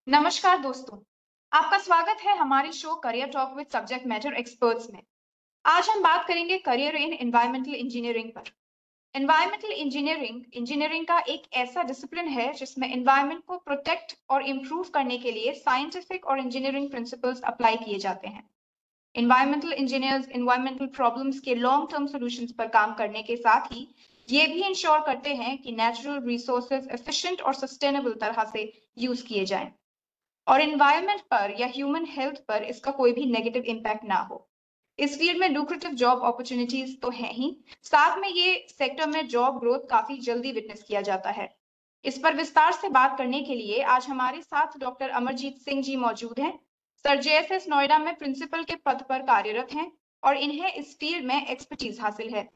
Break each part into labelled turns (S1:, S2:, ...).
S1: नमस्कार दोस्तों, आपका स्वागत है हमारे show career talk with subject matter experts में। आज हम बात करेंगे करियर इन एनवायरमेंटल इंजीनियरिंग पर। एनवायरमेंटल इंजीनियरिंग इंजीनियरिंग का एक ऐसा डिसिप्लिन है जिसमें एनवायरमेंट को प्रोटेक्ट और इम्प्रूव करने के लिए साइंटिफिक और इंजीनियरिंग प्रिंसिपल्स अप्लाई किए जाते हैं। एनवायरमेंटल इंजीनियर्स एनवायरमेंटल प्रॉब्लम्स के लॉन्ग टर्म सॉल्यूशंस पर काम करने के साथ ही ये भी इंश्योर करते हैं कि नेचुरल रिसोर्सेज एफिशिएंट और सस्टेनेबल तरह से यूज किए जाएं और एनवायरनमेंट पर या ह्यूमन हेल्थ पर इसका कोई भी नेगेटिव इम्पैक्ट ना हो। इस फील्ड में लुक्रेटिव जॉब अपॉर्चुनिटीज तो हैं ही, साथ में ये सेक्टर में जॉब ग्रोथ काफी जल्दी विटनेस किया जाता है। इस पर विस्तार से बात करने के लिए आज हमारे साथ डॉक्टर अमरजीत सिंह जी मौजूद हैं। सर जेएसएस नोएडा में प्रिंसिपल के पद पर कार्यरत हैं और इन्हें इस फील्ड में एक्सपर्टीज हासिल है।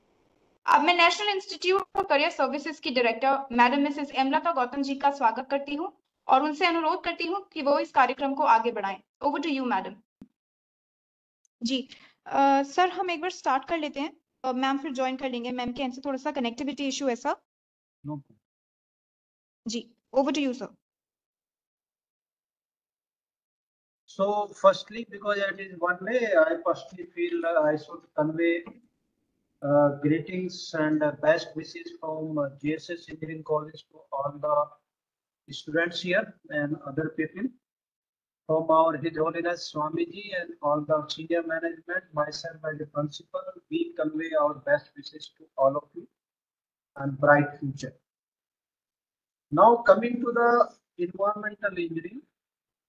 S1: अब मैं national institute for career services की director madam Mrs एमलता Gautam ji का स्वागत करती हूँ और उनसे अनुरोध करती हूँ कि वो इस कार्यक्रम को आगे बढ़ाएं। Over to you madam. जी सर, हम एक बार स्टार्ट कर लेते हैं। मैम फिर ज्वाइन कर लेंगे। मैम के एंड से थोड़ा सा कनेक्टिविटी इशू है सर।
S2: No.
S1: जी, over to you sir.
S2: So, firstly, because it is one way, I personally feel I should convey greetings and best wishes from GSS Engineering College to all the students here and other people. From our His Holiness Swamiji and all the senior management, myself as the principal, we convey our best wishes to all of you and bright future. Now, coming to the environmental engineering.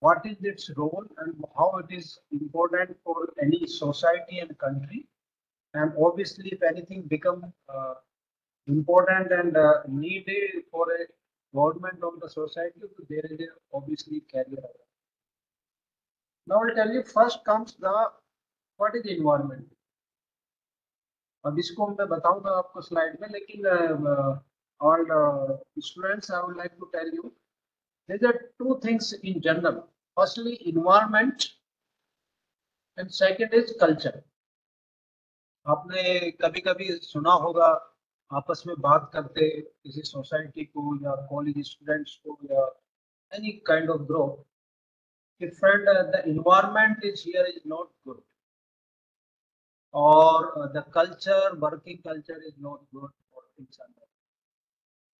S2: What is its role and how it is important for any society and country, and obviously if anything become important and needed for a government of the society, there is obviously career. Now I'll tell you, first comes the what is environment. अब इसको मैं बताऊंगा आपको slide में, लेकिन all students, I would like to tell you there are two things in general. Firstly, environment and second is culture. आपने कभी कभी सुना होगा आपस में बात करते किसी सोसाइटी को या कॉलेज स्टूडेंट्स को या एनी काइंड ऑफ ग्रुप कि friend the environment is here is not good और the culture working culture is not good for each other.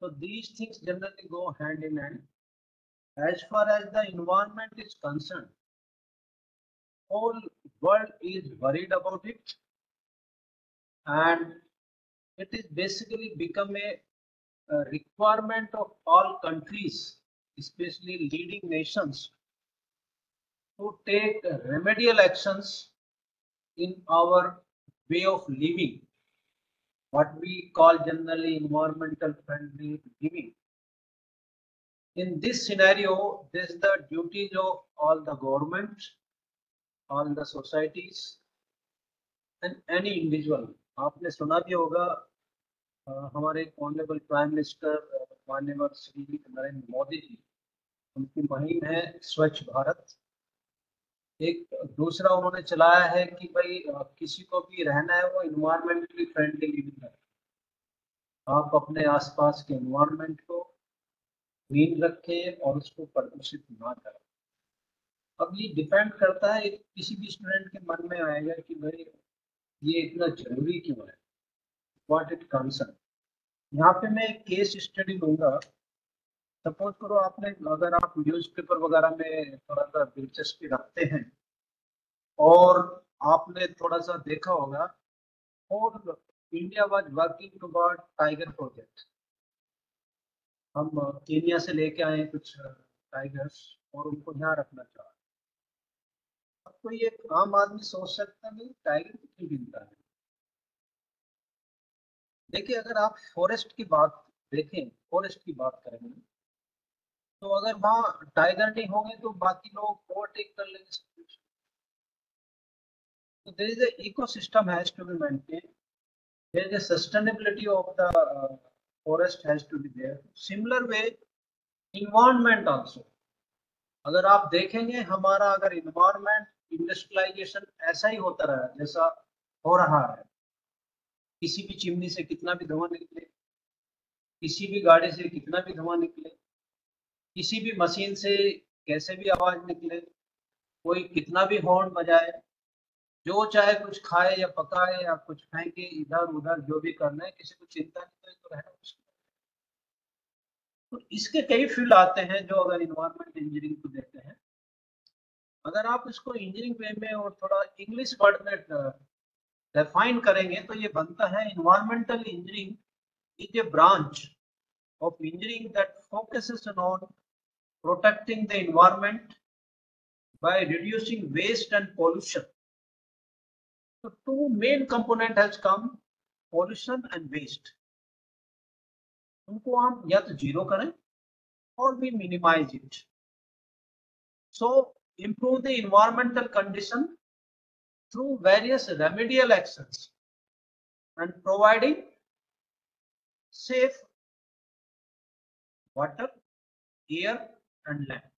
S2: So these things generally go hand in hand. As far as the environment is concerned, whole world is worried about it, and it is basically become a requirement of all countries, especially leading nations, to take remedial actions in our way of living, what we call generally environmental friendly living. In this scenario, this is the duties of all the governments, all the societies, and any individual. आपने सुना भी होगा हमारे honourable prime minister माननीय श्री नरेंद्र मोदी जी, उनकी मुहिम है स्वच्छ भारत. एक दूसरा उन्होंने चलाया है कि भाई किसी को भी रहना है वो इन्वायरमेंटली फ्रेंडली लिविंग है. आप अपने आसपास के इन्वायरमेंट को क्लीन रखें और उसको प्रदूषित ना करें. अब ये डिपेंड करता है, किसी भी स्टूडेंट के मन में आएगा कि भाई ये इतना जरूरी क्यों है, व्हाट इट कंसर्न. यहाँ पे मैं एक केस स्टडी लूंगा. सपोज करो आपने, अगर आप न्यूज़पेपर वगैरह में थोड़ा सा दिलचस्पी रखते हैं और आपने थोड़ा सा देखा होगा, और India was working toward tiger project. हम केनिया से लेके आए कुछ टाइगर्स और उनको यहाँ रखना चाह रहे. अब कोई एक आम आदमी सोच सकता नहीं टाइगर क्यों गिनता है. देखिए, अगर आप फॉरेस्ट की बात देखें, फॉरेस्ट की बात करेंगे, तो अगर वहाँ टाइगर नहीं होंगे तो बाकी लोग ओवरटेक कर लेंगे. So there is a ecosystem has to be maintained. There is a sustainability of the forest has to be there. Similar way, environment also. अगर आप देखेंगे हमारा अगर इन्वायरमेंट इंडस्ट्रियलाइजेशन ऐसा ही होता रहा जैसा हो रहा है, किसी भी चिमनी से कितना भी धुआं निकले, किसी भी गाड़ी से कितना भी धुआं निकले, किसी भी मशीन से कैसे भी आवाज निकले, कोई कितना भी हॉर्न बजाए, जो चाहे कुछ खाए या पकाए या कुछ फेंके इधर उधर, जो भी करना है, किसी को चिंता नहीं, तो ये तो रहना मुश्किल है। तो इसके कई फील्ड आते हैं जो अगर इन्वायरमेंट इंजीनियरिंग को देते हैं, अगर आप इसको इंजीनियरिंग वे में और थोड़ा इंग्लिश वर्ड में डिफाइन करेंगे तो ये बनता है environmental engineering is a branch of engineering that focuses on protecting the environment by reducing waste and pollution. So two main component has come, pollution and waste. उनको हम या तो जीरो करें और भी minimize it. So improve the environmental condition through various remedial actions and providing safe water, air and land.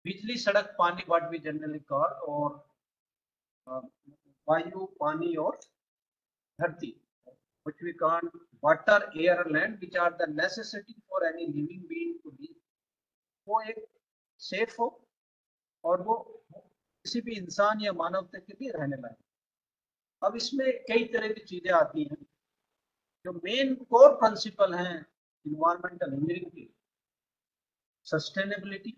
S2: बिजली, सड़क, पानी, what we generally call, और वायु, पानी और धरती, which we call water, air and land, which are the necessity for any living being to live. वो एक सेफ हो और वो किसी भी इंसान या मानवता के लिए रहने लायक। अब इसमें कई तरह की चीजें आती हैं। जो मेन कोर प्रिंसिपल हैं इन्वायरमेंटल इंजीनियरिंग की, सस्टेनेबिलिटी।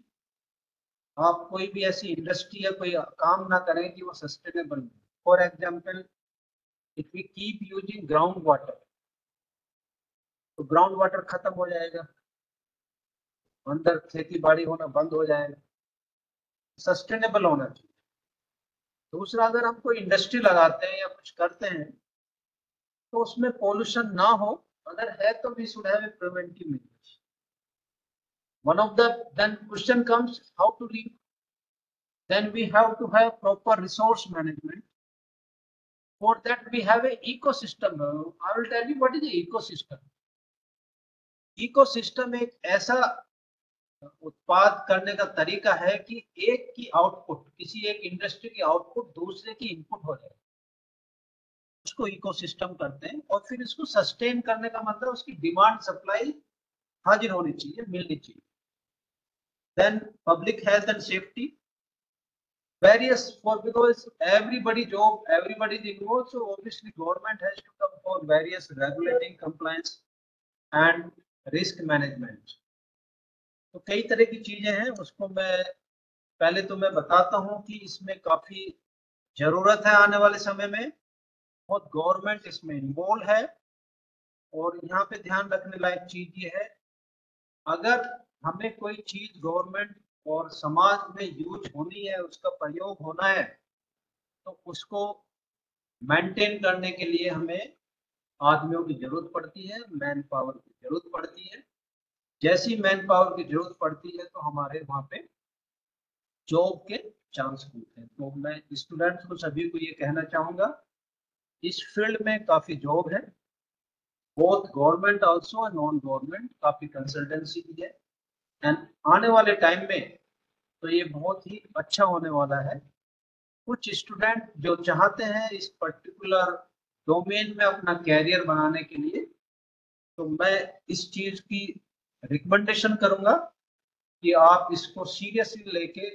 S2: आप कोई भी ऐसी इंडस्ट्री या कोई काम ना करें कि वो सस्टेनेबल हो। For example, if we keep using ground water, तो ग्राउंड वाटर खत्म हो जाएगा, अंदर खेती बाड़ी होना बंद हो जाएगा। सस्टेनेबल होना चाहिए। दूसरा, अगर हम कोई इंडस्ट्री लगाते हैं या कुछ करते हैं तो उसमें पोल्यूशन ना हो, अगर है तो we should have a preventive measures. One of the then question comes how to leave, then we have to have proper resource management. For that we have a ecosystem. I will tell you what is the ecosystem. Ecosystem एक ऐसा उत्पाद करने का तरीका है कि एक की आउटपुट, किसी एक इंडस्ट्री की आउटपुट दूसरे की इनपुट हो जाए, उसको इकोसिस्टम करते हैं। और फिर इसको सस्टेन करने का मतलब उसकी डिमांड सप्लाई हाजिर होनी चाहिए, मिलनी चाहिए। Then public health and safety, various, for because everybody is involved, so obviously government has to come for various regulating compliance and risk management. तो कई तरह की चीजें हैं, उसको मैं पहले तो मैं बताता हूं कि इसमें काफी जरूरत है आने वाले समय में, बहुत गवर्नमेंट इसमें इन्वॉल्व है। और यहाँ पे ध्यान रखने लायक चीज ये है, अगर हमें कोई चीज गवर्नमेंट और समाज में यूज होनी है, उसका प्रयोग होना है, तो उसको मेंटेन करने के लिए हमें आदमियों की जरूरत पड़ती है, मैन पावर की जरूरत पड़ती है। जैसी मैन पावर की जरूरत पड़ती है तो हमारे वहाँ पे जॉब के चांस होते हैं। तो मैं स्टूडेंट्स को सभी को ये कहना चाहूंगा, इस फील्ड में काफी जॉब है, both government also and non government, काफी कंसल्टेंसी भी है। एंड आने वाले टाइम में तो ये बहुत ही अच्छा होने वाला है। कुछ स्टूडेंट जो चाहते हैं इस पर्टिकुलर डोमेन में अपना कैरियर बनाने के लिए, तो मैं इस चीज की रिकमेंडेशन करूंगा कि आप इसको सीरियसली लेके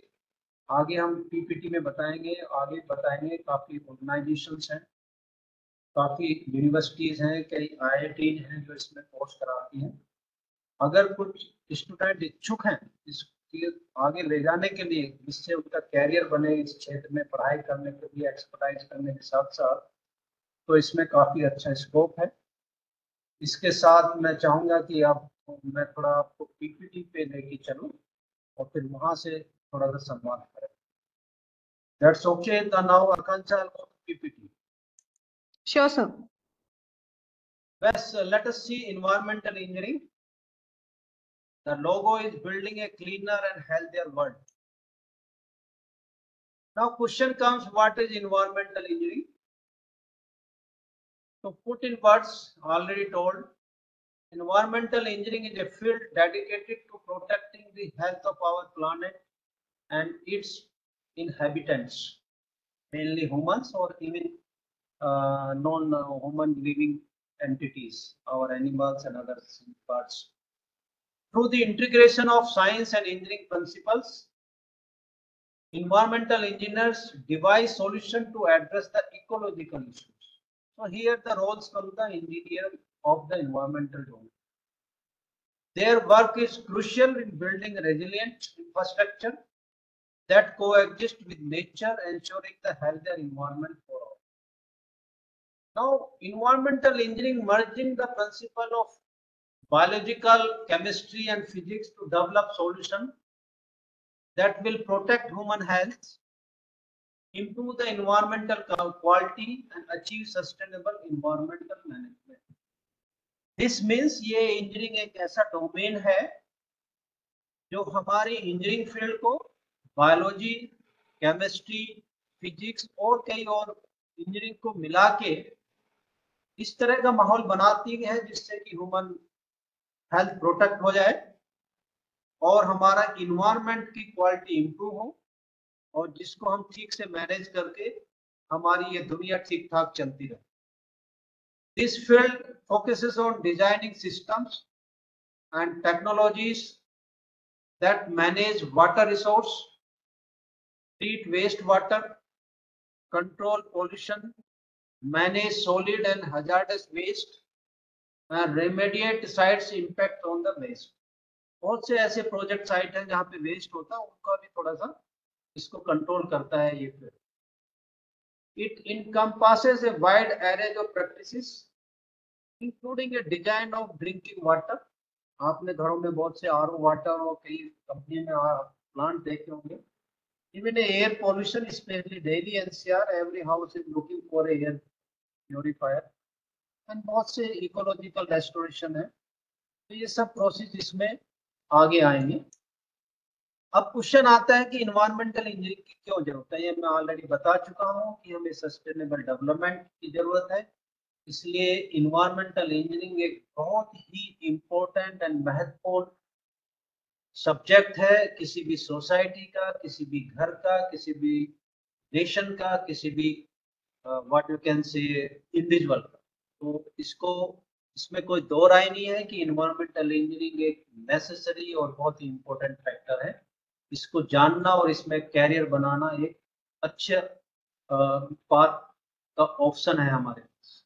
S2: आगे, हम पीपीटी में बताएंगे, आगे बताएंगे। काफी ऑर्गेनाइजेशंस हैं, काफी यूनिवर्सिटीज हैं, कई IITs हैं जो इसमें कोर्स कराती हैं। अगर कुछ स्टूडेंट इच्छुक हैं इसके आगे ले जाने के लिए, जिससे उनका कैरियर बने इस क्षेत्र में पढ़ाई करने के लिए, एक्सपर्टाइज करने के साथ साथ, तो इसमें काफी अच्छा स्कोप है। इसके साथ मैं चाहूंगा कि आप, मैं थोड़ा आपको पीपीटी पे लेके चलूं और फिर वहां से थोड़ा सा संवाद करें। That's okay. Now Akanksha will go to PPT.
S1: Sure, sir.
S2: Best, let us see environmental engineering. The logo is building a cleaner and healthier world. Now question comes, what is environmental engineering? So put in words, already told, environmental engineering is a field dedicated to protecting the health of our planet and its inhabitants, mainly humans or even non-human living entities or animals and other parts, Through the integration of science and engineering principles, environmental engineers devise solutions to address the ecological issues. So here the roles of the engineer of the environmental domain. Their work is crucial in building a resilient infrastructure that coexist with nature, ensuring the healthier environment for all. Now, environmental engineering merging the principle of biological, chemistry and physics to develop solutions that will protect human health, improve the environmental quality and achieve sustainable environmental management. This means ये engineering एक ऐसा domain है जो हमारी engineering field को biology, chemistry, physics और कई और इंजीनियरिंग को मिला के इस तरह का माहौल बनाती है जिससे कि ह्यूमन हेल्थ प्रोटेक्ट हो जाए और हमारा इन्वायरमेंट की क्वालिटी इंप्रूव हो और जिसको हम ठीक से मैनेज करके हमारी ये दुनिया ठीक ठाक चलती रहे. This field focuses on designing systems and technologies that manage water resource, treat wastewater, control pollution, manage solid and hazardous waste, and remediate sites impact on the waste. बहुत से ऐसे प्रोजेक्ट साइट हैं जहाँ पे वेस्ट होता है उनका भी थोड़ा सा इसको कंट्रोल करता है ये फिर. It encompasses a wide array of practices, including a design of drinking water. आपने घरों में बहुत से RO वाटर और कई कंपनी में प्लांट देखे होंगे. Even air pollution, especially Delhi NCR, every house is looking for a air purifier. And बहुत से इकोलॉजिकल रेस्टोरेशन है. तो ये सब प्रोसेस इसमें आगे आएंगे. अब क्वेश्चन आता है कि इन्वायरमेंटल इंजीनियरिंग की क्यों जरूरत है. ये मैं ऑलरेडी बता चुका हूँ कि हमें सस्टेनेबल डेवलपमेंट की जरूरत है. इसलिए इन्वायरमेंटल इंजीनियरिंग एक बहुत ही इम्पोर्टेंट एंड महत्वपूर्ण सब्जेक्ट है किसी भी सोसाइटी का, किसी भी घर का, किसी भी नेशन का, किसी भी what you can say individual का. तो इसमें कोई दो राय नहीं है कि इन्वायरमेंटल इंजीनियरिंग एक नेसेसरी और बहुत ही इम्पोर्टेंट फैक्टर है. इसको जानना और इसमें कैरियर बनाना एक अच्छा पाथ का ऑप्शन है हमारे पास.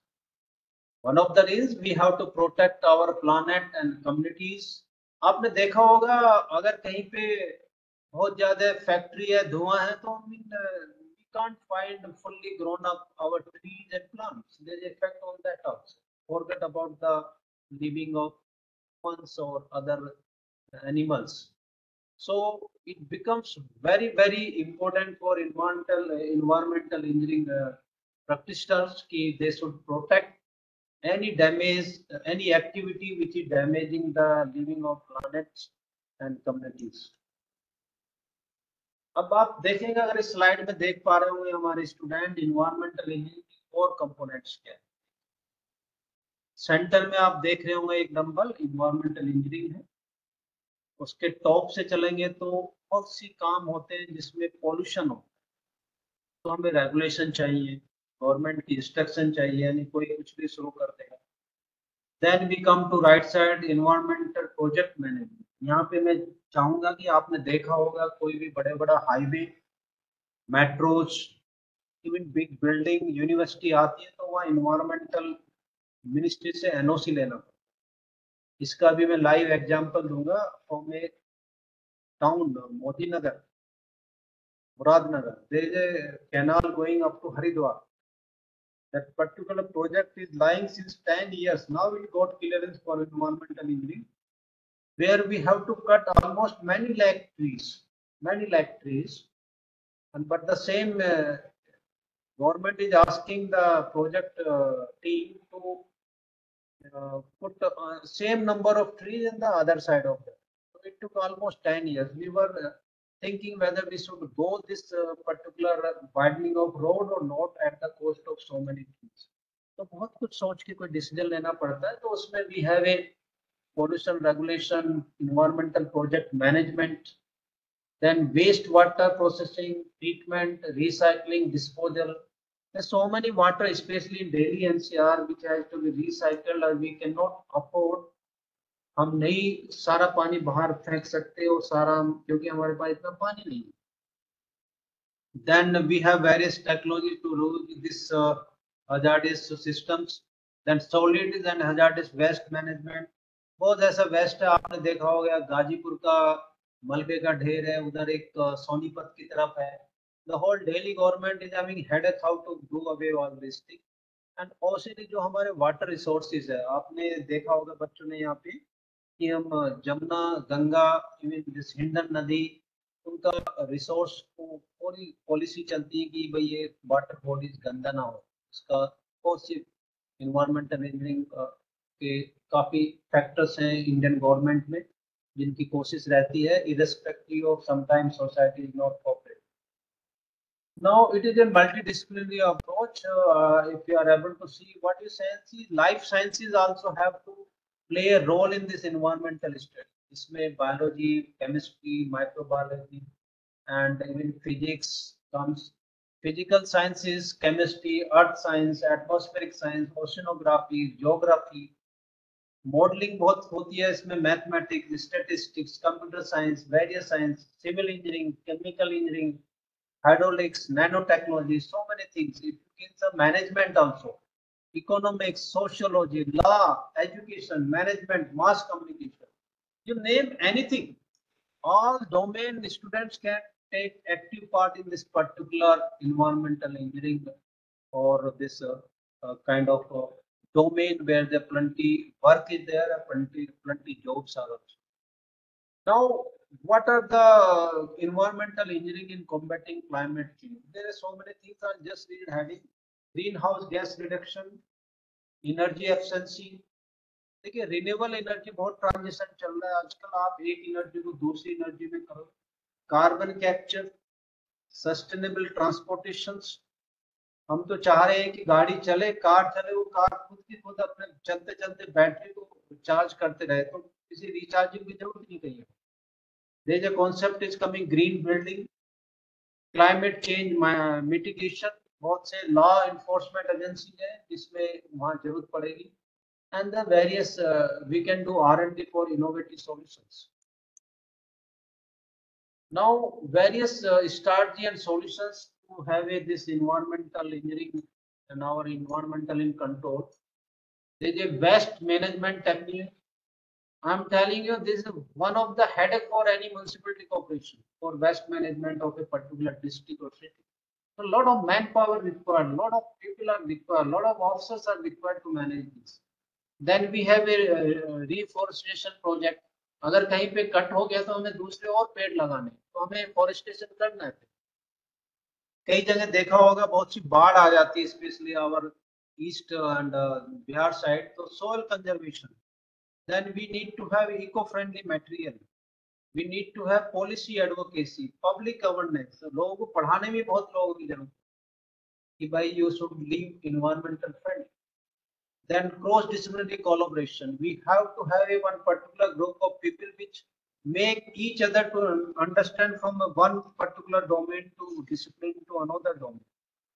S2: One of the reason we have to protect our planet and communities. आपने देखा होगा अगर कहीं पे बहुत ज्यादा फैक्ट्री है, धुआं है, तो we can't find fully grown up our trees and plants. There's effect on that also. Forget about the living of plants or other animals. So it becomes very, very important for environmental engineering practitioners कि they should protect any damage, any activity which is damaging the living of planets and communities. अब आप देखेंगे अगर इस slide में देख पा रहे होंगे हमारे स्टूडेंट, इन्वायरमेंटल इंजीनियरिंग और कंपोनेंट्स क्या है. सेंटर में आप देख रहे होंगे एक डंबल इन्वायरमेंटल इंजीनियरिंग है. उसके टॉप से चलेंगे तो बहुत सी काम होते हैं जिसमें पॉल्यूशन हो, तो हमें रेगुलेशन चाहिए, गवर्नमेंट की इंस्ट्रक्शन चाहिए, यानी कोई कुछ भी शुरू कर देगा. Then we come to right side environmental project management. यहाँ पे मैं चाहूंगा कि आपने देखा होगा कोई भी बड़ा highway, metros, even big building, university आती है तो वहाँ इन्वायरमेंटल मिनिस्ट्री से NOC लेना पड़ता है. इसका भी मैं लाइव एग्जांपल दूंगा. From A town Modi Nagar, Muradnagar, there is a canal going up to Haridwar. That particular project is lying since 10 years. Now it got clearance for environmental engineering, where we have to cut almost many lakh trees, and but the same government is asking the project team to put same number of trees in the other side of that. So it took almost 10 years. We were thinking whether we should go this particular widening of road or not at the cost of so many trees. तो बहुत कुछ सोच के कोई decision लेना पड़ता है. तो उसमें we have a pollution regulation, environmental project management, then wastewater processing, treatment, recycling, disposal. There's so many water, especially in Delhi NCR, which has to be recycled, or we cannot afford हम नहीं सारा पानी बाहर फेंक सकते और सारा, क्योंकि हमारे पास इतना पानी नहीं है। Then we have various technology to rule this hazardous systems. Then solids and hazardous waste management. बहुत ऐसा वेस्ट है, आपने देखा होगा गाजीपुर का मलबे का ढेर है, उधर एक सोनीपत की तरफ है. The whole Delhi government is having headache how to do away all this thing. And also जो हमारे वाटर रिसोर्सेज है, आपने देखा होगा बच्चों ने यहाँ पे कि हम जमुना, गंगा, इवन दिस हिंडन नदी, उनका रिसोर्स को पूरी पॉलिसी चलती है कि भाई ये वाटर बॉडीज गंदा ना हो. उसका पॉजिटिव इन्वायरमेंटल इंजीनियरिंग के काफी फैक्टर्स हैं इंडियन गवर्नमेंट में, जिनकी कोशिश रहती है irrespective of sometimes society is not cooperate. Now it is a multidisciplinary approach. If you are able to see what you say, life sciences also have to play a role in this environmental study. इसमें biology, chemistry, microbiology, and even physics comes. Physical sciences, chemistry, earth science, atmospheric science, oceanography, geography, modeling बहुत होती है इसमें, mathematics, statistics, computer science, various science, civil engineering, chemical engineering, hydraulics, nanotechnology, so many things. If you get some management also, economics, sociology, law, education, management, mass communication, you name anything, all domain students can take active part in this particular environmental engineering or this kind of domain where the plenty work is there, plenty jobs are also. Now, what are the environmental engineering in combating climate change? There are so many things. I'll just read heading: greenhouse gas reduction, energy efficiency. देखिए renewable energy बहुत transition चल रहा है आजकल, आप एक energy को दूसरी एनर्जी में करो. Carbon capture, sustainable transportation. हम तो चाह रहे हैं कि गाड़ी चले, कार चले, वो कार खुद की खुद अपने चलते चलते बैटरी को चार्ज करते रहे, तो किसी रिचार्जिंग की जरूरत नहीं कहीं. There is a concept is coming, green building, climate change mitigation. बहुत से law enforcement agency है जिसमें वहाँ जरूरत पड़ेगी. And the various we can do R&D for innovative solutions. Now various strategy and solutions to have this environmental engineering and our environmental in control. There is a waste management technique. I'm telling you, this is one of the headache for any municipality corporation for waste management of a particular district or city. So a lot of manpower required, a lot of people are required, a lot of officers are required to manage this. Then we have a reforestation project. अगर कहीं पे cut हो गया तो हमें दूसरे और पेड़ लगाने, तो हमें फॉरेस्टेशन करना है. कई जगह देखा होगा बहुत सी बाढ़ आ जाती है, specially our east and Bihar side, तो soil conservation. Then we need to have eco-friendly material. We need to have policy advocacy, public awareness. लोगों को पढ़ाने में बहुत लोगों की जरूरत है कि भाई you should live environmental friendly. Then cross-disciplinary collaboration. We have to have a one particular group of people which make each other to understand from one particular domain to discipline to another domain.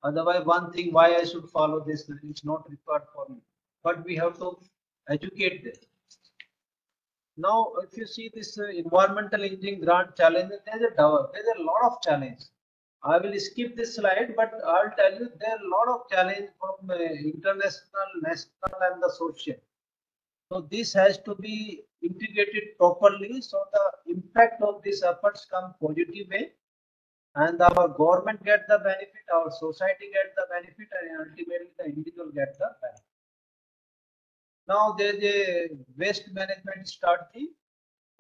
S2: Otherwise, one thing why I should follow this is not required for me. But we have to educate them. Now, if you see this environmental engineering grant challenge, there's a lot of challenge. I will skip this slide, but I'll tell you there are a lot of challenge from international, national, and the social. So this has to be integrated properly, so the impact of these efforts come positive way, and our government get the benefit, our society get the benefit, and ultimately the individual get the benefit. Now there is a waste management strategy.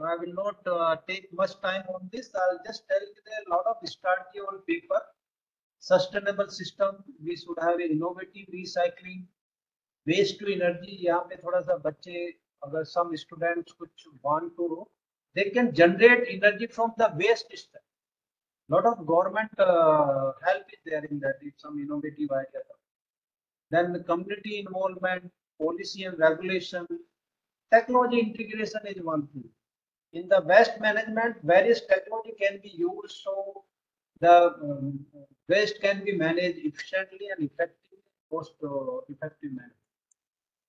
S2: I will not take much time on this. I'll just tell you there are a lot of strategy on paper. Sustainable system. We should have an innovative recycling. Waste to energy. यहाँ पे थोड़ा सा बच्चे, अगर some students कुछ want to, they can generate energy from the waste system. Lot of government help is there in that if some innovative idea. Then the community involvement, policy and regulation, technology integration is one thing. In the waste management, various technology can be used so the waste can be managed efficiently and effectively, cost effective manner.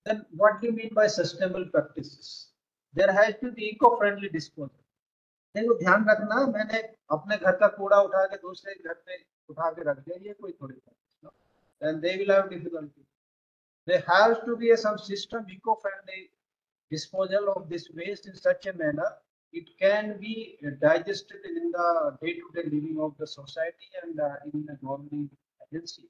S2: Then what do you mean by sustainable practices? There has to be eco friendly disposal. देखो ध्यान रखना, मैंने अपने घर का कूड़ा उठा के दूसरे घर पे उठा के रख दिया, ये कोई थोड़ी है, then they will have difficulty. There has to be some system eco-friendly disposal of this waste in such a manner it can be digested in the day-to-day living of the society and in the government agency.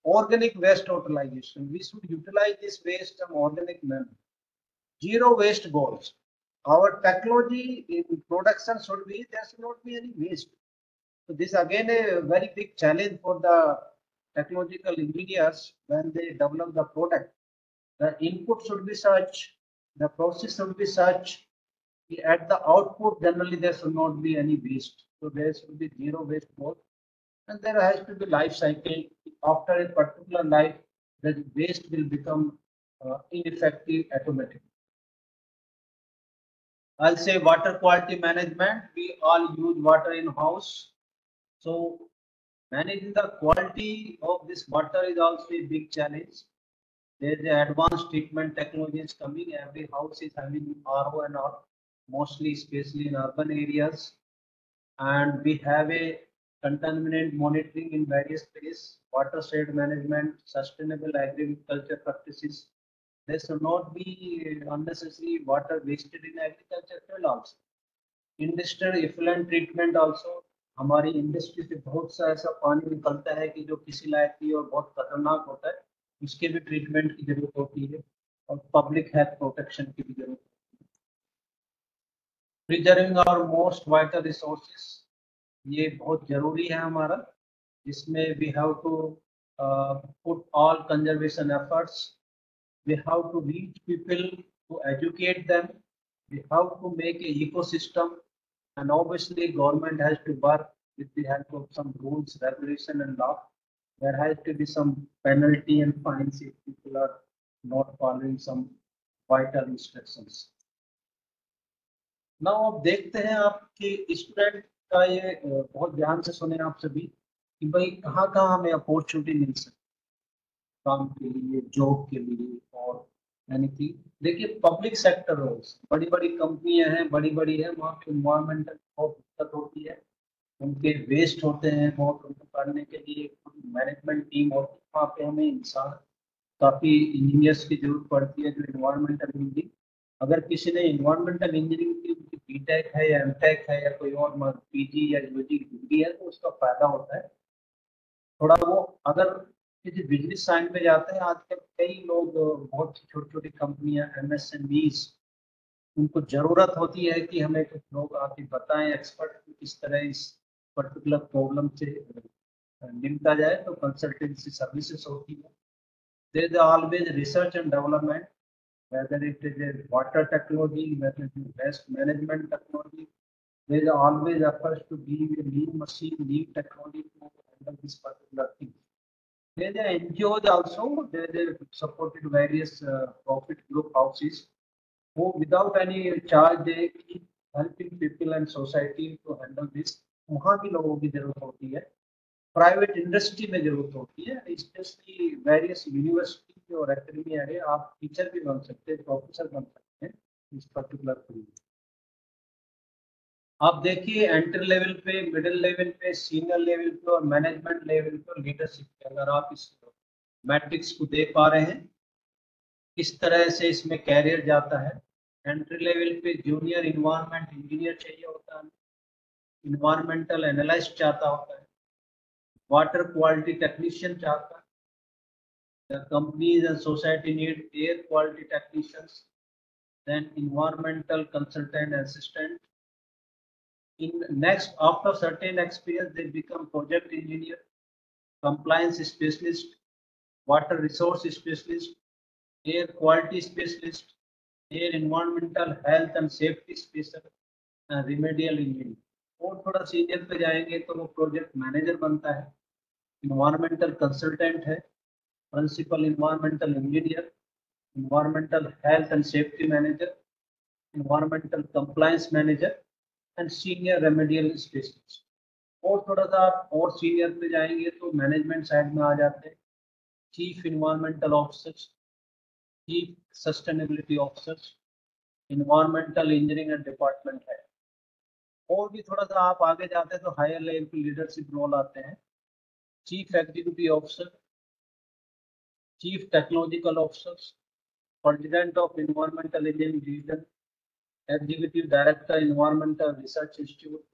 S2: Organic waste utilization. We should utilize this waste in organic manner. Zero waste goals. Our technology in production should be there should not be any waste. So this again a very big challenge for the technological engineers when they develop the product. The input should be such, the process should be such. At the output, generally there should not be any waste. So there should be zero waste goal, and there has to be life cycle. After a particular life, the waste will become ineffective automatically. I'll say water quality management. We all use water in house. So managing the quality of this water is also a big challenge. There is advanced treatment technologies coming. Every house is having RO and all, mostly especially in urban areas. And we have a contaminant monitoring in various places, watershed management, sustainable agriculture practices. There should not be unnecessary water wasted in agriculture field also. Industrial effluent treatment also, हमारी industry से बहुत सा ऐसा पानी निकलता है कि जो किसी लायक नहीं और बहुत खतरनाक होता है, उसके भी ट्रीटमेंट की जरूरत होती है और पब्लिक हेल्थ प्रोटेक्शन की भी जरूरत होती है। Preserving our most vital resources, ये बहुत जरूरी है हमारा, जिसमें we have to put all conservation efforts, we have to reach people to educate them, we have to make a ecosystem, and obviously government has to work with the help of some rules, regulation and law. There has to be some penalty and fines if people are not following some vital instructions. Now अब देखते हैं आपके student का ये बहुत ध्यान से सुने आप सभी कि भाई कहाँ कहाँ हमें अपॉर्चुनिटी मिल सकती काम के लिए, जॉब के लिए, और यानी कि देखिए पब्लिक सेक्टर रोल्स, बड़ी बड़ी कंपनियां हैं, बड़ी बड़ी है, वहाँ पे इन्वायरमेंटल बहुत दिक्कत होती है, उनके वेस्ट होते हैं बहुत, उनको करने के लिए मैनेजमेंट टीम होती है, वहाँ पे हमें इंसान काफ़ी इंजीनियर्स की जरूरत पड़ती है जो इन्वायरमेंटल इंजीनियरिंग, अगर किसी ने इन्वायरमेंटल इंजीनियरिंग की बीटेक है या एमटेक है या कोई और पीजी या यूजी डिग्री है तो उसका फायदा होता है थोड़ा। वो अगर किसी बिजनेस साइड में जाते हैं, आजकल कई लोग बहुत छोटी छोटी कंपनियां एमएसएमईज, उनको जरूरत होती है कि हमें कुछ लोग आके बताएं, एक्सपर्ट किस तरह इस पर्टिकुलर प्रॉब्लम से निपटा जाए, तो कंसल्टेंसी सर्विसेज होती है। There is always research and development, whether it is a water technology, whether it is waste management technology, there is always efforts to give a new machine, new technology to handle this particular thing. There are NGOs also, they supported various profit group houses who without any charge they keep helping people and society to handle this. वहाँ भी लोगों की जरूरत होती है, private industry में जरूरत होती है, स्पेशली वेरियस यूनिवर्सिटी और एकेडमिया है, आप टीचर भी बन सकते हैं, प्रोफेसर बन सकते हैं इस पर्टिकुलर फील्ड में। आप देखिए एंट्री लेवल पे, मिडिल लेवल पे, सीनियर लेवल पे और मैनेजमेंट लेवल पे और लीडरशिप पे, अगर आप इस मैट्रिक्स को देख पा रहे हैं किस तरह से इसमें कैरियर जाता है। एंट्री लेवल पे जूनियर इन्वायरमेंट इंजीनियर चाहिए होता है, इन्वायरमेंटल एनालिस्ट चाहता होता है, वाटर क्वालिटी टेक्नीशियन चाहता है, the companies and society need air quality technicians, then environmental consultant assistant. In next, after certain experience, they become project engineer, compliance specialist, water resource specialist, air quality specialist, air environmental health and safety specialist, and remedial engineer. और थोड़ा senior पे जाएंगे तो वो project manager बनता है, environmental consultant है, principal environmental engineer, environmental health and safety manager, environmental compliance manager and senior remedial specialist. और थोड़ा सा आप और सीनियर पे जाएंगे तो मैनेजमेंट साइड में आ जाते हैं, chief environmental officer, chief sustainability officer, environmental engineering department है। और भी थोड़ा सा आप आगे जाते हैं तो हायर लेवल पे लीडरशिप रोल आते हैं। Chief executive officer, chief technological officer, president of environmental engineering division, executive director environmental research institute,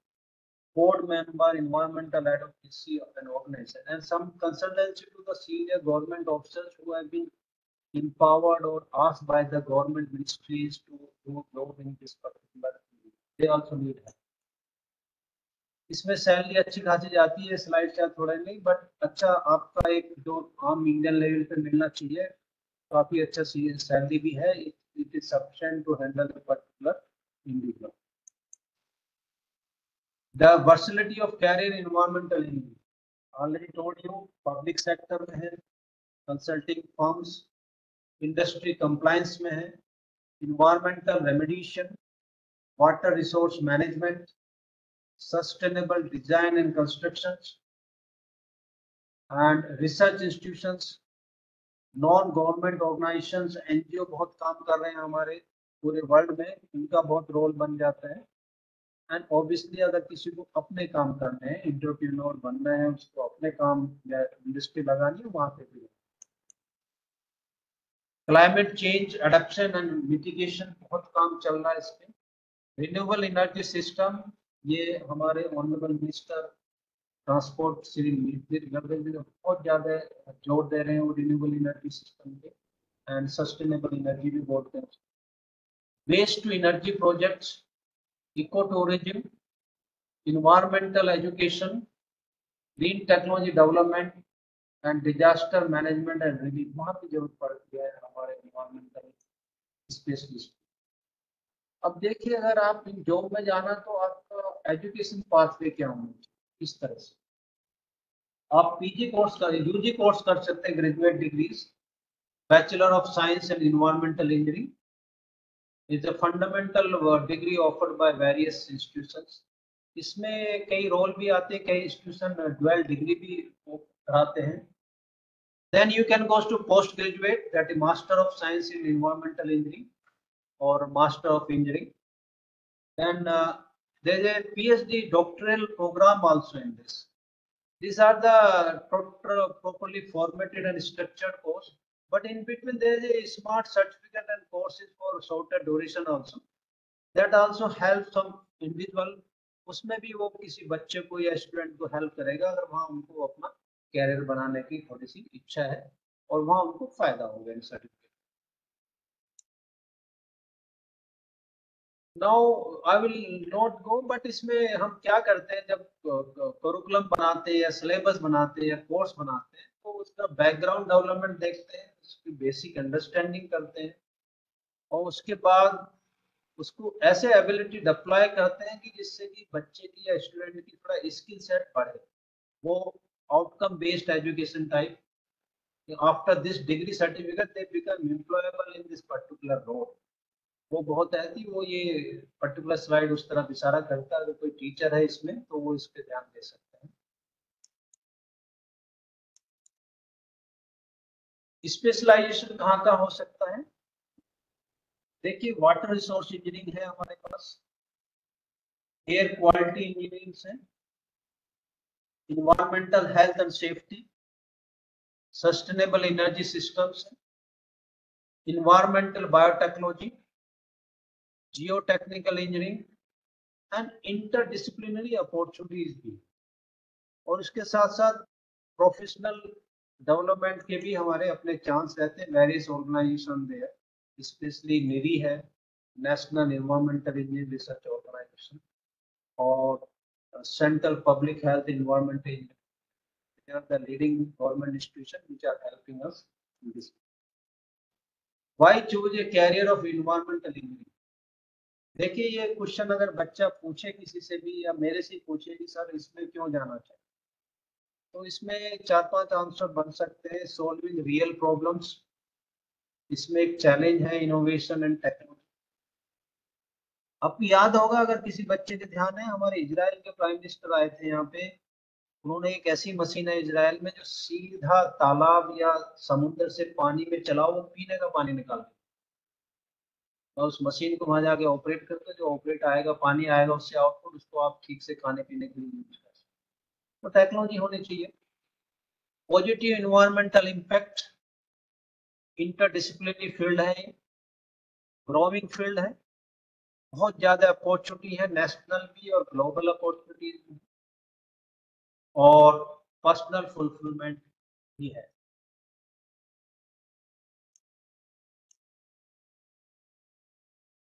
S2: board member, environmental advocacy of an organization, and some consultancy to the senior government officers who have been empowered or asked by the government ministries to do job in this particular field. They also need help. इसमें salary अच्छी खासी जाती है, slide से थोड़ा नहीं, but अच्छा आपका एक जो आम इंडियन लेवल पे मिलना चाहिए, काफी अच्छा सैलरी भी है। It is sufficient to handle the particular individual. The versatility of career in environmental engineering. Already told you, public sector में है, consulting firms, industry compliance में है, environmental remediation, water resource management, sustainable design and constructions, and research institutions, non-government organizations, NGO बहुत काम कर रहे हैं हमारे पूरे वर्ल्ड में, उनका बहुत रोल बन जाता है। एंड ऑब्वियसली अगर किसी को अपने काम करने हैं, एंटरप्रेन्योर बनना है, उसको अपने काम या इंडस्ट्री लगानी है, वहां पे भी। Climate change adaption and mitigation बहुत काम चल रहा है इसमें। रिन्यूएबल एनर्जी सिस्टम, ये हमारे honourable minister transport Shri Nitin Gadkari बहुत ज्यादा जोर दे रहे हैं रिन्यूएबल एनर्जी सिस्टम पे, एंड सस्टेनेबल एनर्जी भी बोलते हैं। Waste to energy projects, eco tourism, environmental education, green technology development and disaster management and relief, वहाँ की जरूरत पड़ती है हमारे environmental specialist। अब देखिए अगर आप इन जॉब में जाना तो आपका एजुकेशन पाथवे क्या होना चाहिए, इस तरह से आप पीजी कोर्स कर, यूजी कोर्स कर सकते हैं, graduate degrees, bachelor of science and environmental engineering is a fundamental degree offered by various institutions. इसमें कई रोल भी आते हैं, कई इंस्टीट्यूशन ड्वेल डिग्री भी कराते हैं। Then you can go to postgraduate, that is Master of Science in Environmental Engineering or Master of Engineering. Then there is a PhD doctoral program also in this. These are the properly formatted and structured course, but in between there is a smart certificate and courses for shorter duration also. That also helps some individual, उसमें भी वो किसी बच्चे को या student को help करेगा अगर वहाँ उनको अपना कैरियर बनाने की थोड़ी सी इच्छा है और वहाँ उनको फायदा होगा इन certificate. Now I will not go, but इसमें हम क्या करते हैं जब करिकुलम बनाते हैं या सिलेबस बनाते हैं या कोर्स बनाते हैं तो उसका बैकग्राउंड डेवलपमेंट देखते हैं, उसकी बेसिक अंडरस्टैंडिंग करते हैं और उसके बाद उसको ऐसे एबिलिटी डिप्लॉय करते हैं कि जिससे कि बच्चे की या स्टूडेंट की थोड़ा स्किल सेट बढ़े। वो outcome based education type, after this degree certificate they become employable in this particular role. वो बहुत है कि वो ये पर्टिकुलर स्लाइड उस तरफ इशारा करता है, अगर कोई टीचर है इसमें तो वो इस पे ध्यान दे सकते हैं। स्पेशलाइजेशन कहाँ का हो सकता है, देखिए वाटर रिसोर्स इंजीनियरिंग है हमारे पास, एयर क्वालिटी इंजीनियरिंग है, environmental health and safety, sustainable energy systems है, environmental biotechnology, geotechnical engineering and interdisciplinary opportunities भी। और इसके साथ साथ प्रोफेशनल डेवलपमेंट के भी हमारे अपने चांस रहते हैं। वेरियस ऑर्गेनाइजेशन है, स्पेशली नेरी है, national environmental engineering research organisation, और central public health environmental engineering, they are the leading government institution which are helping us in this. Why choose a career of environmental engineering? देखिए ये question अगर बच्चा पूछे किसी से भी या मेरे से पूछे कि सर इसमें क्यों जाना चाहिए, तो इसमें 4-5 आंसर बन सकते हैं। सॉल्विंग रियल प्रॉब्लम्स, इसमें एक चैलेंज है, इनोवेशन एंड टेक्नोलॉजी। आपको याद होगा अगर किसी बच्चे के ध्यान है, हमारे इजराइल के प्राइम मिनिस्टर आए थे यहाँ पे, उन्होंने एक ऐसी मशीन है इजराइल में जो सीधा तालाब या समुद्र से पानी में चलाओ, वो पीने का पानी निकालती। और उस मशीन को वहां जाके ऑपरेट करते हो, जो ऑपरेट आएगा, पानी आएगा, उससे आउटपुट, उसको आप ठीक से खाने पीने के लिए यूज कर सकते हो। तो टेक्नोलॉजी होनी चाहिए। Positive environmental impact, interdisciplinary field है, ग्रोइंग फील्ड है, बहुत ज्यादा अपॉर्चुनिटी है, नेशनल भी और ग्लोबल अपॉर्चुनिटीज, और पर्सनल फुलफिलमेंट भी है।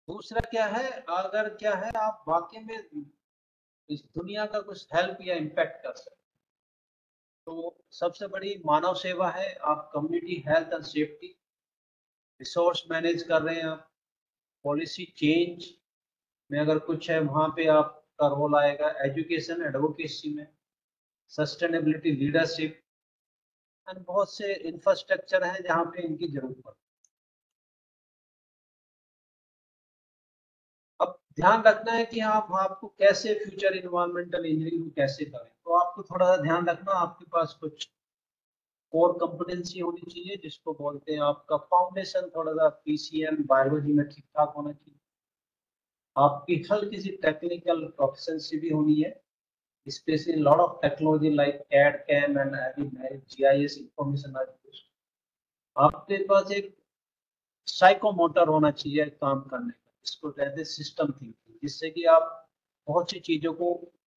S2: दूसरा क्या है, अगर क्या है आप वाकई में इस दुनिया का कुछ हेल्प या इम्पैक्ट कर सकते, तो सबसे बड़ी मानव सेवा है। आप community health and safety, resource manage कर रहे हैं आप, पॉलिसी चेंज में अगर कुछ है वहाँ पे आपका रोल आएगा, एजुकेशन एडवोकेसी में, सस्टेनेबिलिटी लीडरशिप, एंड बहुत से इंफ्रास्ट्रक्चर हैं जहाँ पे इनकी जरूरत पड़ती है। अब ध्यान रखना है कि आप आपको कैसे फ्यूचर इन्वायरमेंटल इंजीनियरिंग कैसे करें, तो आपको थोड़ा सा ध्यान रखना, आपके पास कुछ कोर कंपिटेंसी होनी चाहिए, जिसको बोलते हैं आपका फाउंडेशन थोड़ा सा पीसीएम बायोलॉजी में ठीक ठाक होना चाहिए। आपकी हल्की सी टेक्निकल प्रोफिशिएंसी भी होनी है, especially a lot of technology like CAD, CAM and GIS information are used. आपके पास एक साइकोमोटर होना चाहिए काम करने का, जिसको कहते हैं सिस्टम थिंकिंग, जिससे कि आप बहुत सी चीजों को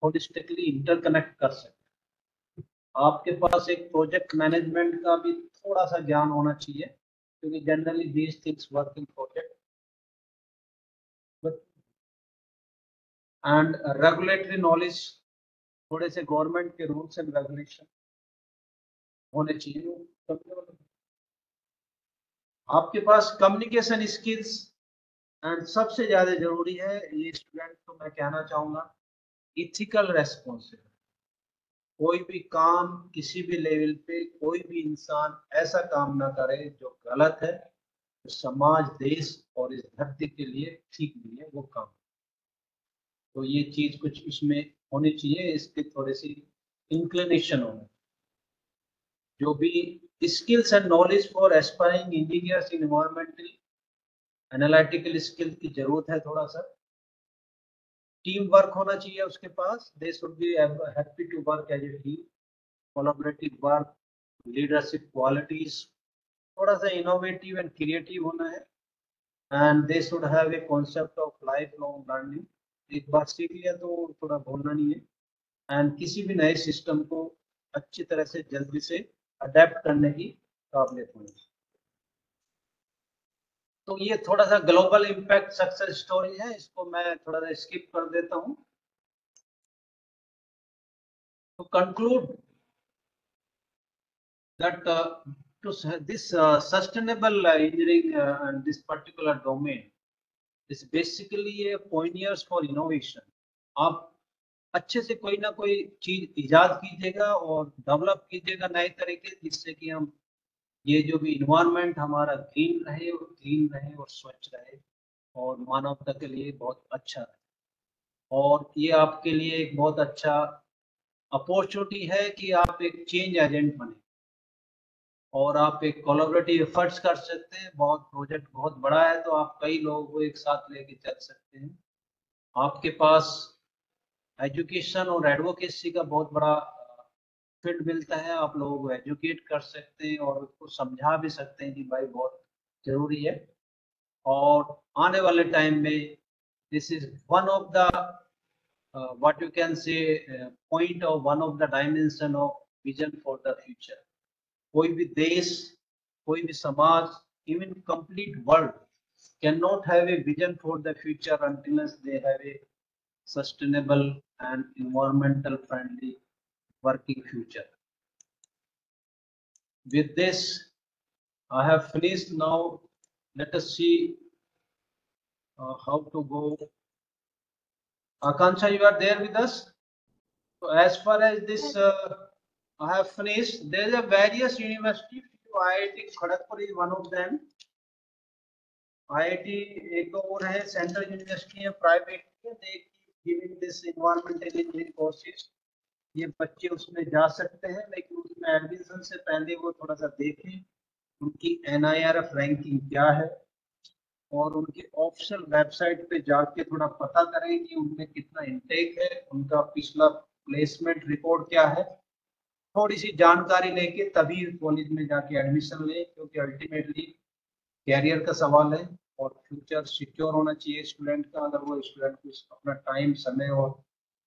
S2: होलिस्टिकली इंटरकनेक्ट कर सकते हैं। आपके पास एक प्रोजेक्ट मैनेजमेंट का भी थोड़ा सा ज्ञान होना चाहिए, क्योंकि generally these things work in project. And regulatory knowledge, थोड़े से गवर्नमेंट के रूल्स एंड रेगुलेशन होने चाहिए। आपके पास कम्युनिकेशन स्किल्स, एंड सबसे ज्यादा जरूरी है ये स्टूडेंट को मैं कहना चाहूंगा, इथिकल रेस्पॉन्सिबिलिटी। कोई भी काम किसी भी लेवल पे कोई भी इंसान ऐसा काम ना करे जो गलत है, जो समाज, देश और इस धरती के लिए ठीक नहीं है वो काम। तो ये चीज कुछ इसमें होनी चाहिए, इसके थोड़ी सी इंक्लिनेशन होना, जो भी skills and knowledge for aspiring engineers in environmental analytical skill की जरूरत है। थोड़ा सा टीम वर्क होना चाहिए उसके पास, they should be happy to work as a team, collaborative work, leadership qualities, थोड़ा सा इनोवेटिव एंड क्रिएटिव होना है, and they should have a concept of lifelong learning. एक बार सीख लिया तो थोड़ा भूलना नहीं है, एंड किसी भी नए सिस्टम को अच्छी तरह से जल्दी से अडेप्ट करने की काबिलियत होनी चाहिए। तो ये थोड़ा सा ग्लोबल इम्पैक्ट सक्सेस स्टोरी है, इसको मैं थोड़ा सा स्किप कर देता हूँ। To conclude that this sustainable engineering and this particular domain is basically a pioneers for innovation. आप अच्छे से कोई ना कोई चीज इजाद कीजिएगा और डेवलप कीजिएगा नए तरीके, जिससे कि हम ये जो भी इन्वायरमेंट हमारा ग्रीन रहे और क्लीन रहे और स्वच्छ रहे और मानवता के लिए बहुत अच्छा रहे। और ये आपके लिए एक बहुत अच्छा अपॉर्चुनिटी है कि आप एक चेंज एजेंट बने और आप एक कोलैबोरेटिव एफर्ट्स कर सकते हैं। बहुत प्रोजेक्ट बहुत बड़ा है तो आप कई लोगों को एक साथ लेके चल सकते हैं। आपके पास एजुकेशन और एडवोकेसी का बहुत बड़ा फील्ड मिलता है, आप लोगों को एजुकेट कर सकते हैं और उसको समझा भी सकते हैं कि भाई बहुत जरूरी है। और आने वाले टाइम में this is one of the what you can say point of one of the dimension of vision for the future. कोई भी देश, कोई भी समाज, even complete world cannot have a vision for the future unless they have a sustainable and environmental friendly working future. With this, I have finished now. Let us see how to go. Akansha, you are there with us? So as far as this I have finished, there are various universities. IIT Kharagpur is one of them. IIT एक दो और है, central university है, private है, they giving this environmental engineering courses. ये बच्चे उसमें जा सकते हैं, लेकिन उसमें एडमिशन से पहले वो थोड़ा सा देखें उनकी NIRF रैंकिंग क्या है, और उनके ऑफिशियल वेबसाइट पे जाके थोड़ा पता करें कि उनमें कितना इनटेक है, उनका पिछला प्लेसमेंट रिकॉर्ड क्या है, थोड़ी सी जानकारी लेके तभी कॉलेज में जाके एडमिशन लें, क्योंकि अल्टीमेटली कैरियर का सवाल है और फ्यूचर सिक्योर होना चाहिए स्टूडेंट का, अगर वो स्टूडेंट कुछ अपना टाइम, समय और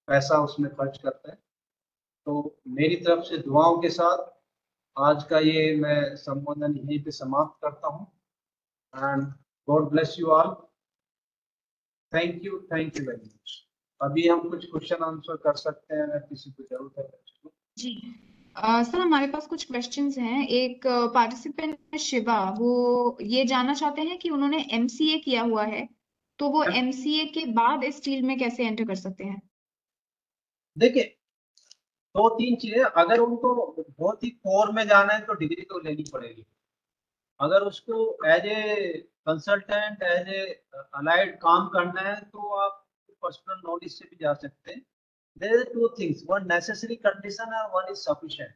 S2: पैसा उसमें खर्च करता है। तो मेरी तरफ से दुआओं के साथ आज का ये मैं संबोधन यहीं पे समाप्त करता हूँ। And God bless you all. Thank you very much. अभी हम कुछ क्वेश्चन आंसर कर सकते हैं अगर किसी को जरूरत है तो।
S1: जी सर, हमारे पास कुछ क्वेश्चंस हैं। एक पार्टिसिपेंट शिवा, वो ये जानना चाहते हैं कि उन्होंने एमसीए किया हुआ है, तो वो एमसीए के बाद इस फील्ड में कैसे एंटर कर सकते हैं?
S2: देखिए, दो तीन चीजें, अगर उनको बहुत ही कोर में जाना है तो डिग्री तो लेनी पड़ेगी। अगर उसको as a consultant, as a allied काम करना है तो आप पर्सनल नॉलेज से भी जा सकते हैं। There are two things, one necessary condition और वन इज सफिशिएंट।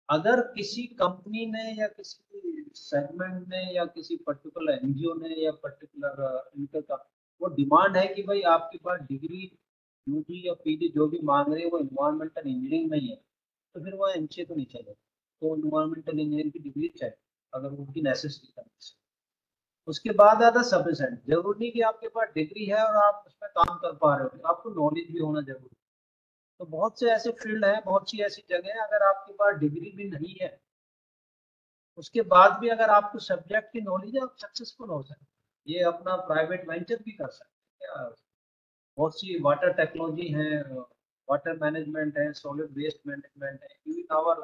S2: अगर किसी कंपनी ने या किसी सेगमेंट ने या किसी पर्टिकुलर एनजीओ ने या पर्टिकुलर इनका का वो डिमांड है कि भाई आपके पास डिग्री यूजी या पीजी जो भी मांग रहे हैं वो इन्वायरमेंटल इंजीनियरिंग में ही है, तो फिर वो एमसीए तो नहीं चलेगा, तो इन्वायरमेंटल इंजीनियरिंग की डिग्री चाहिए अगर उनकी नेसेसरी कंडीशन। उसके बाद आता सफिशिएंट। जरूरी नहीं कि आपके पास डिग्री है और आप उसमें काम कर पा रहे हो, आपको नॉलेज भी होना जरूरी है। तो बहुत से ऐसे फील्ड हैं, बहुत सी ऐसी जगह है, अगर आपके पास डिग्री भी नहीं है उसके बाद भी अगर आपको सब्जेक्ट की नॉलेज है आप सक्सेसफुल हो सकते हैं। ये अपना प्राइवेट वेंचर भी कर सकते हैं। बहुत सी वाटर टेक्नोलॉजी है, वाटर मैनेजमेंट है, सॉलिड वेस्ट मैनेजमेंट है, even our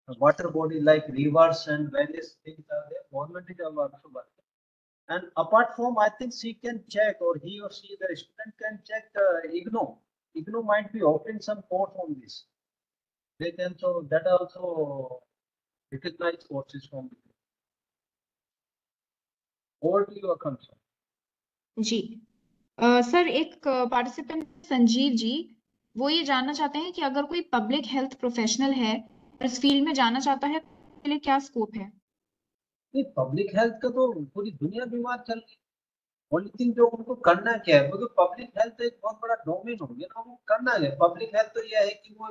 S2: water body like rivers and various things are there. Government is also working. And apart from, I think she can check, or he or she, the student can check IGNO. IGNO might be offering some course on this. They can, so that also recognize courses from IGNO. Over to your concern.
S1: जी sir, एक participant Sanjeev ji, वो ये जानना चाहते हैं कि अगर कोई पब्लिक हेल्थ प्रोफेशनल है और इस फील्ड में जाना चाहता है, तो उसके लिए क्या स्कोप है?
S2: नहीं, पब्लिक हेल्थ का तो पूरी दुनिया बीमार चल रही है। ओनली थिंग जो उनको करना क्या है, क्योंकि पब्लिक हेल्थ एक बहुत बड़ा डोमेन हो गया ना, वो करना है पब्लिक हेल्थ। तो यह है कि वो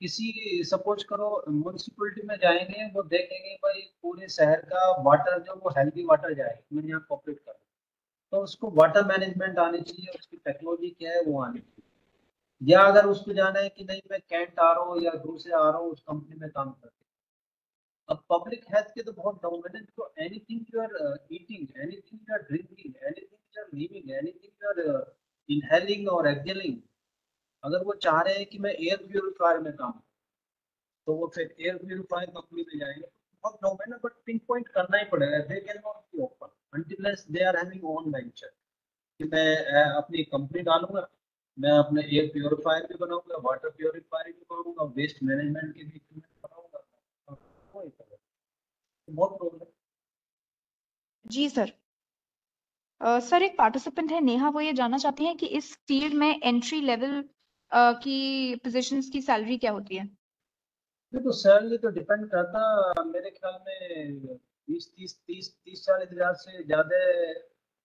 S2: किसी, सपोज करो म्यूनिसिपैलिटी में जाएंगे, वो देखेंगे भाई पूरे शहर का वाटर जो वो हेल्दी वाटर जाए, मैंने यहाँ कॉपरेट कर, तो उसको वाटर मैनेजमेंट आनी चाहिए, उसकी टेक्नोलॉजी क्या है वो आनी चाहिए। या अगर उसको जाना है कि नहीं मैं कैंट आ रहा हूँ या दूर से आ रहा हूँ, उस कंपनी में काम करते, अब पब्लिक हेल्थ के तो बहुत डोमिनेंट, तो anything you are eating, anything you are drinking, anything you are living, anything you are inhaling और एक्सेलिंग, अगर वो चाह रहे हैं कि मैं एयर प्यूरिफायर में काम, तो वो फिर एयर प्यूरिफायर कंपनी में जाएंगे। बहुत डोमेन है, बट पिन पॉइंट करना ही पड़ेगा। They can not be open until they are having own venture, कि मैं अपनी कंपनी डालूंगा, मैं अपने एयर प्योरीफायर भी बनाऊंगा, वाटर प्योरीफायर भी बनाऊंगा, वेस्ट मैनेजमेंट के भी इक्विपमेंट बनाऊंगा, वो ही करेगा। तो बहुत प्रॉब्लम।
S1: जी सर। सर, एक पार्टिसिपेंट है नेहा, वो ये जानना चाहती हैं कि इस फील्ड में एंट्री लेवल की पोजीशंस की सैलरी क्या होती है?
S2: देखो सैलरी तो डिपेंड करता, मेरे ख्याल में 20-30-40 हज़ार से ज्यादा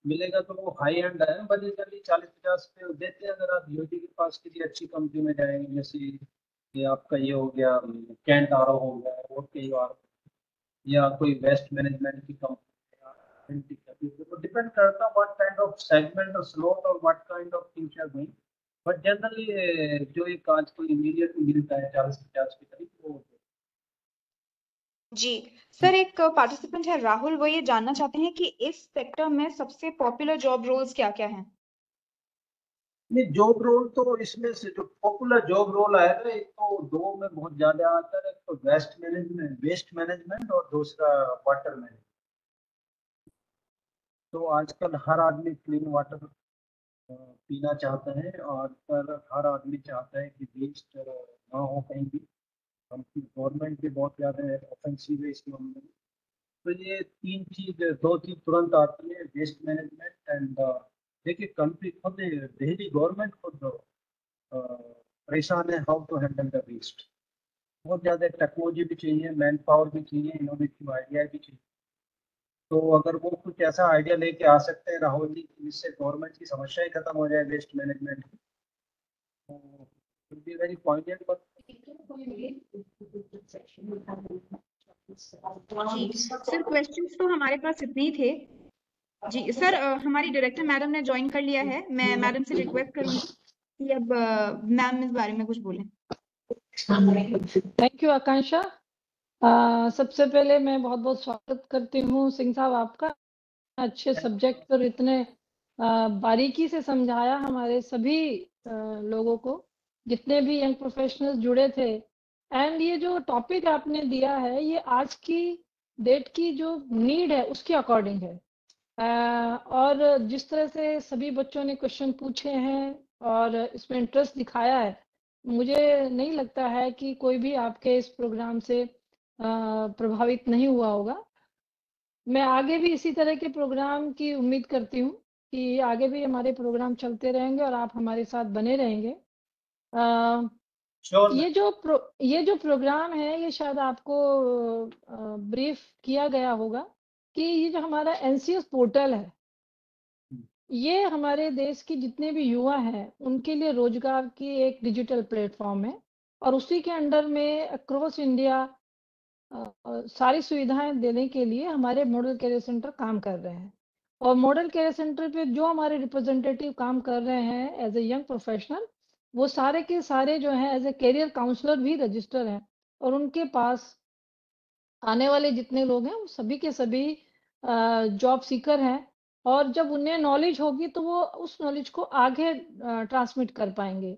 S2: मिलेगा तो वो हाई एंड है। बल्कि 40-50 पे देते हैं अगर आप यूटी के पास किसी अच्छी कंपनी में जाएंगे, जैसे ये आपका ये हो गया कैंट आर हो गया, और कई बार, या कोई वेस्ट मैनेजमेंट की कंपनी। तो डिपेंड करता व्हाट काइंड ऑफ सेगमेंट और स्लॉट और what kind of things are going. But generally जो एक आज को इमीडिएट मिलता है 40-50 के करीब वो।
S1: जी सर, एक पार्टिसिपेंट है राहुल, वो ये जानना चाहते हैं कि इस सेक्टर में सबसे पॉपुलर जॉब रोल्स क्या क्या हैं?
S2: नहीं, जॉब रोल तो इसमें से जो पॉपुलर जॉब रोल आया था, एक तो दो में बहुत ज्यादा आता है, एक तो वेस्ट मैनेजमेंट और दूसरा वाटर मैनेजमेंट। तो आजकल हर आदमी क्लीन वाटर पीना चाहता है, और पर हर आदमी चाहता है कि वेस्ट ना हो कहीं भी। हमकी गवर्नमेंट भी बहुत ज्यादा ऑफेंसिव है इस मामले में। तो ये तीन चीज, दो चीज तुरंत आती है, वेस्ट मैनेजमेंट एंड, देखिए कंट्री खुद, दिल्ली गवर्नमेंट खुद परेशान है how to handle the waste. बहुत ज्यादा टेक्नोलॉजी भी चाहिए, मैन पावर भी चाहिए, इनोवेटिव आइडिया भी चाहिए। तो अगर वो कुछ ऐसा आइडिया लेके आ सकते हैं राहुल जी, जिससे गवर्नमेंट की समस्या ही खत्म हो जाए वेस्ट मैनेजमेंट की, तो बी वेरी पॉइंटेड।
S1: जी सर, क्वेश्चंस तो हमारे पास इतने ही थे। जी सर, हमारी डायरेक्टर मैडम ने ज्वाइन कर लिया है। मैं मैडम से रिक्वेस्ट करूंगी कि अब मैम इस बारे में कुछ बोलें।
S3: थैंक यू आकांक्षा। सबसे पहले मैं बहुत बहुत स्वागत करती हूँ सिंह साहब आपका। अच्छे सब्जेक्ट पर इतने बारीकी से समझाया हमारे सभी लोगों को, जितने भी यंग प्रोफेशनल्स जुड़े थे। एंड ये जो टॉपिक आपने दिया है ये आज की डेट की जो नीड है उसके अकॉर्डिंग है। और जिस तरह से सभी बच्चों ने क्वेश्चन पूछे हैं और इसमें इंटरेस्ट दिखाया है, मुझे नहीं लगता है कि कोई भी आपके इस प्रोग्राम से प्रभावित नहीं हुआ होगा। मैं आगे भी इसी तरह के प्रोग्राम की उम्मीद करती हूँ कि आगे भी हमारे प्रोग्राम चलते रहेंगे और आप हमारे साथ बने रहेंगे। ये जो प्रोग्राम है ये शायद आपको ब्रीफ किया गया होगा कि ये जो हमारा एनसीएस पोर्टल है, ये हमारे देश की जितने भी युवा हैं उनके लिए रोजगार की एक डिजिटल प्लेटफॉर्म है और उसी के अंडर में अक्रॉस इंडिया सारी सुविधाएं देने के लिए हमारे मॉडल कैरियर सेंटर काम कर रहे हैं। और मॉडल कैरियर सेंटर पे जो हमारे रिप्रेजेंटेटिव काम कर रहे हैं एज ए यंग प्रोफेशनल, वो सारे के सारे जो हैं एज ए कैरियर काउंसलर भी रजिस्टर हैं और उनके पास आने वाले जितने लोग हैं वो सभी के सभी जॉब सीकर हैं। और जब उन्हें नॉलेज होगी तो वो उस नॉलेज को आगे ट्रांसमिट कर पाएंगे।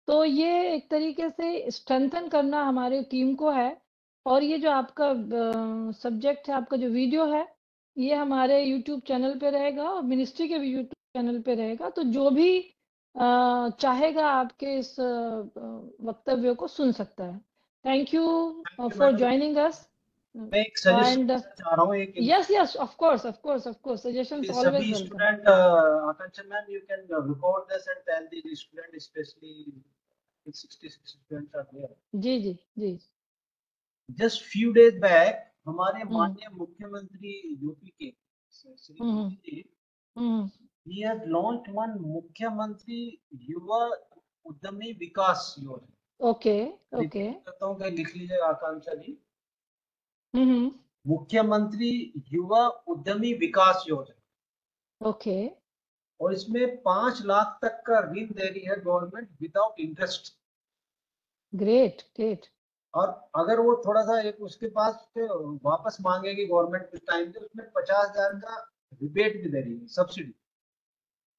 S3: तो ये एक तरीके से स्ट्रेंथन करना हमारी टीम को है। और ये जो आपका सब्जेक्ट है, आपका जो वीडियो है, ये हमारे यूट्यूब चैनल पे रहेगा और मिनिस्ट्री के भी यूट्यूब चैनल पे रहेगा। तो जो भी चाहेगा आपके इस वक्तव्य को सुन सकता है। Thank you for joining us.
S2: मैं एक सजेशन चाह रहा हूँ।
S3: yes, of course, suggestions always
S2: सभी
S3: welcome.
S2: Student, Akanksha ma'am, you can record this and tell the student, especially 66 students are there.
S3: जी
S2: Just few days back हमारे माननीय मुख्यमंत्री यूपी के Shri Modi ji, he has launched one मुख्यमंत्री युवा उद्यमी विकास योजना।
S3: ओके
S2: कहता हूँ कि लिख लीजिए आकांक्षा जी। मुख्यमंत्री युवा उद्यमी विकास योजना।
S3: ओके।
S2: और इसमें 5 लाख तक का ऋण दे रही है गवर्नमेंट विदाउट इंटरेस्ट।
S3: ग्रेट।
S2: और अगर वो थोड़ा सा एक उसके पास वापस मांगेगी गवर्नमेंट कुछ टाइम से, उसमें 50,000 का रिबेट भी दे रही है, सब्सिडी।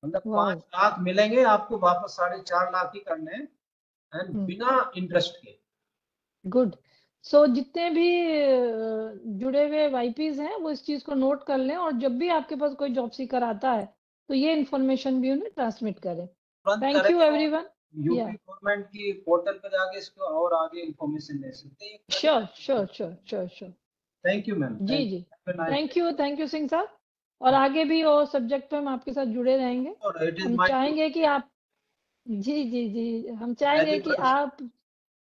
S2: मतलब 5 लाख मिलेंगे आपको वापस, 4.5 लाख ही करने हैं एंड बिना इंटरेस्ट के।
S3: गुड। सो जितने भी जुड़े हुए वाईपीज हैं वो इस चीज को नोट कर लें और जब भी आपके पास कोई जॉब सीकर आता है तो ये इन्फॉर्मेशन भी उन्हें ट्रांसमिट करें। Thank you everyone.
S2: UP government की पोर्टल पर जाके इसको और आगे इन्फॉर्मेशन ले सकते हैं।
S3: श्योर।
S2: Thank you ma'am.
S3: जी थैंक यू सिंह साहब। और आगे भी और सब्जेक्ट पे हम आपके साथ जुड़े रहेंगे। हम चाहेंगे कि आप जी हम चाहेंगे कि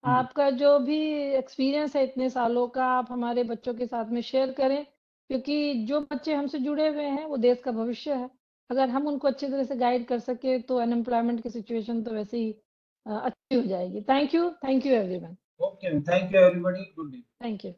S3: आपका जो भी एक्सपीरियंस है इतने सालों का, आप हमारे बच्चों के साथ में शेयर करें, क्योंकि जो बच्चे हमसे जुड़े हुए हैं वो देश का भविष्य है। अगर हम उनको अच्छी तरह से गाइड कर सके तो अनएम्प्लॉयमेंट की सिचुएशन तो वैसे ही अच्छी हो जाएगी। Thank you everyone.
S2: Okay, thank you everybody, good day.
S3: Thank you.